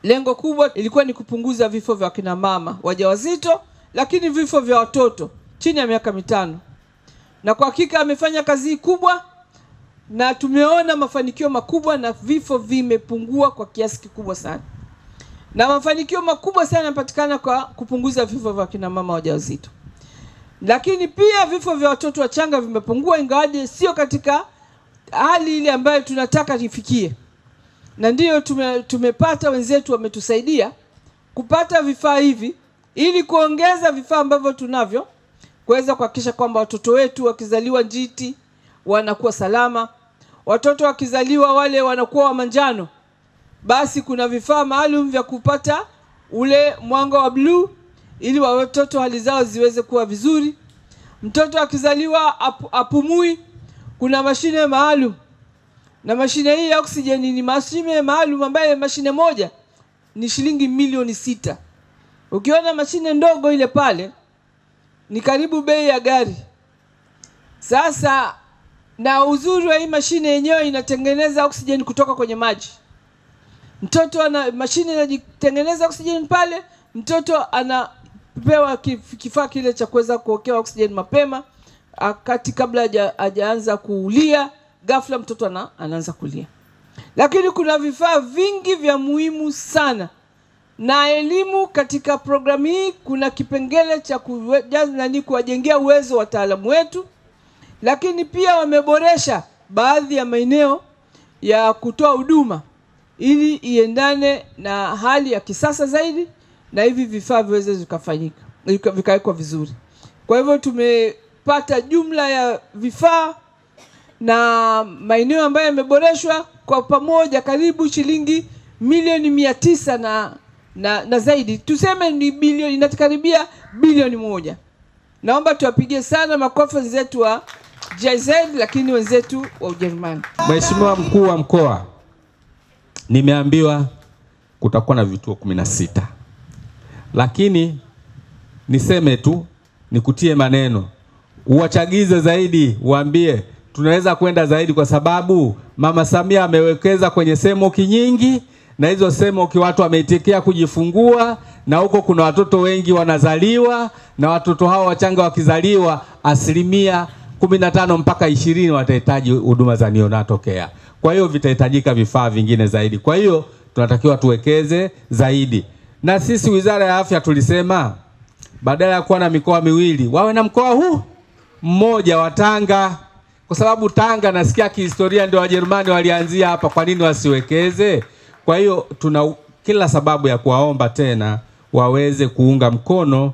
Lengo kubwa ilikuwa ni kupunguza vifo vya kina mama wajawazito, lakini vifo vya watoto chini ya miaka 5. Na kwa hakika amefanya kazi kubwa na tumeona mafanikio makubwa na vifo vimepungua kwa kiasi kikubwa sana. Na mafanikio makubwa sana yanapatikana kwa kupunguza vifo vya kina mama wajawazito. Lakini pia vifo vya watoto wachanga vimepungua, ingawaje sio katika hali ile ambayo tunataka ifikie. Na ndiyo tumepata wenzetu wametusaidia kupata vifaa hivi ili kuongeza vifaa ambavyo tunavyo kuweza kuhakikisha kwamba watoto wetu wakizaliwa njiti wanakuwa salama. Watoto wakizaliwa wale wanakuwa wa manjano, basi kuna vifaa maalum vya kupata ule mwanga wa blue ili watoto hali zao ziweze kuwa vizuri. Mtoto akizaliwa apumui, kuna mashine maalum. Na mashine hii ya oksijeni ni mashine maalum ambayo mashine moja ni shilingi milioni 6. Ukiona mashine ndogo ile pale ni karibu bei ya gari. Sasa na uzuri wa hii mashine yenyewe inatengeneza oksijeni kutoka kwenye maji. Mtoto mashine inatengeneza oksijeni pale, mtoto anapewa kifaa kile cha kuweza kuokewa oksijeni mapema kabla hajaanza kulia. Ghafla mtoto anaanza kulia. Lakini kuna vifaa vingi vya muhimu sana. Na elimu katika programu hii kuna kipengele cha kuwajengea uwezo wataalamu wetu. Lakini pia wameboresha baadhi ya maeneo ya kutoa huduma ili iendane na hali ya kisasa zaidi na hivi vifaa viweze vikawekwa vizuri. Kwa hivyo tumepata jumla ya vifaa na maeneo ambayo yameboreshwa kwa pamoja karibu shilingi milioni 900 na zaidi. Tuseme ni bilioni, inakaribia bilioni 1. Naomba tuwapigie sana makofi wenzetu wa GIZ, lakini wenzetu wa Ujerumani. Mheshimiwa Mkuu wa Mkoa, nimeambiwa kutakuwa na vituo 16. Lakini niseme tu, nikutie maneno, uwachagize zaidi, uambie tunaweza kwenda zaidi, kwa sababu Mama Samia amewekeza kwenye semoki nyingi, na hizo semoki watu wameitikia kujifungua, na huko kuna watoto wengi wanazaliwa, na watoto hao wachanga wakizaliwa 15% mpaka 20% watahitaji huduma za neonatal care. Kwa hiyo vitahitajika vifaa vingine zaidi. Kwa hiyo tunatakiwa tuwekeze zaidi. Na sisi Wizara ya Afya tulisema badala ya kuwa na mikoa miwili wawe na mkoa huu mmoja wa Tanga. Kwa sababu Tanga nasikia kihistoria ndio Wajerumani walianzia hapa, kwa nini wasiwekeze? Kwa hiyo tuna kila sababu ya kuwaomba tena waweze kuunga mkono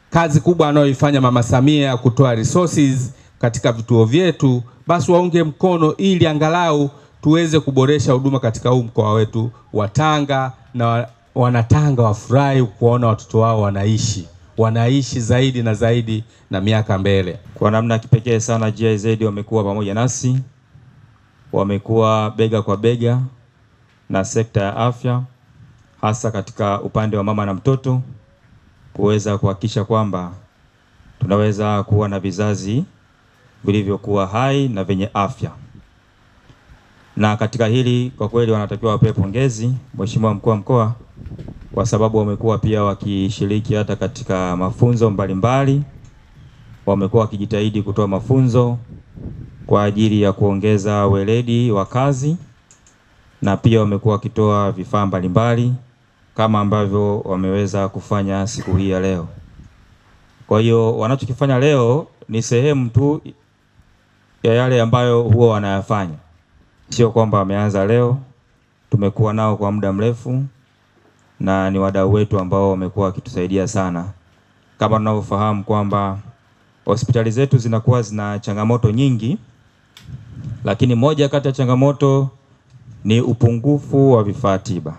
kazi kubwa anayoifanya Mama Samia ya kutoa resources katika vituo vyetu. Basi waunge mkono ili angalau tuweze kuboresha huduma katika huu mkoa wetu wa Tanga, na Wanatanga wafurahi kuona watoto wao wanaishi zaidi na zaidi na miaka mbele. Kwa namna kipekee sana GIZ wamekuwa pamoja nasi, wamekuwa bega kwa bega na sekta ya afya, hasa katika upande wa mama na mtoto, kuweza kuhakikisha kwamba tunaweza kuwa na vizazi vilivyokuwa hai na venye afya. Na katika hili kwa kweli wanatakiwa wapewe pongezi Mheshimiwa Mkuu wa Mkoa, kwa sababu wamekuwa pia wakishiriki hata katika mafunzo mbalimbali. Wamekuwa wakijitahidi kutoa mafunzo kwa ajili ya kuongeza weledi wa kazi, na pia wamekuwa wakitoa vifaa mbalimbali kama ambavyo wameweza kufanya siku hii ya leo. Kwa hiyo wanachokifanya leo ni sehemu tu ya yale ambayo huwa wanayafanya. Sio kwamba wameanza leo, tumekuwa nao kwa muda mrefu na ni wadau wetu ambao wamekuwa wakitusaidia sana. Kama tunavyofahamu kwamba hospitali zetu zinakuwa zina changamoto nyingi, lakini moja kati ya changamoto ni upungufu wa vifaa tiba.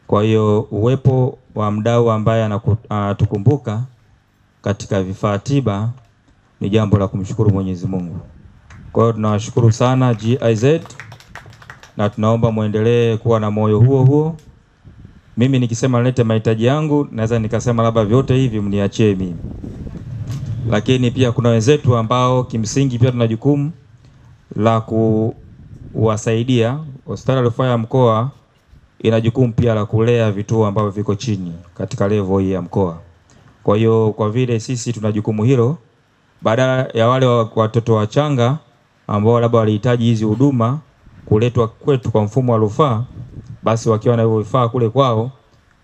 Kwa hiyo uwepo wa mdau ambaye anatukumbuka katika vifaa tiba ni jambo la kumshukuru Mwenyezi Mungu. Kwa hiyo tunawashukuru sana GIZ na tunaomba muendelee kuwa na moyo huo huo. Mimi nikisema nilete mahitaji yangu, naweza nikasema labda vyote hivi mniachie mimi. Lakini pia kuna wenzetu ambao kimsingi pia tuna jukumu la kuwasaidia hospitali ya rufaa ya mkoa ina jukumu pia la kulea vituo ambavyo viko chini katika level hii ya mkoa. Kwa hiyo kwa vile sisi tuna jukumu hilo, badala ya wale watoto wachanga ambao labda walihitaji hizi huduma kuletwa kwetu kwa mfumo wa rufaa, basi wakiwa na vifaa kule kwao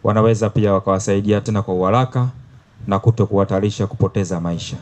wanaweza pia wakawasaidia tena kwa uharaka na kutokuhatarisha kupoteza maisha.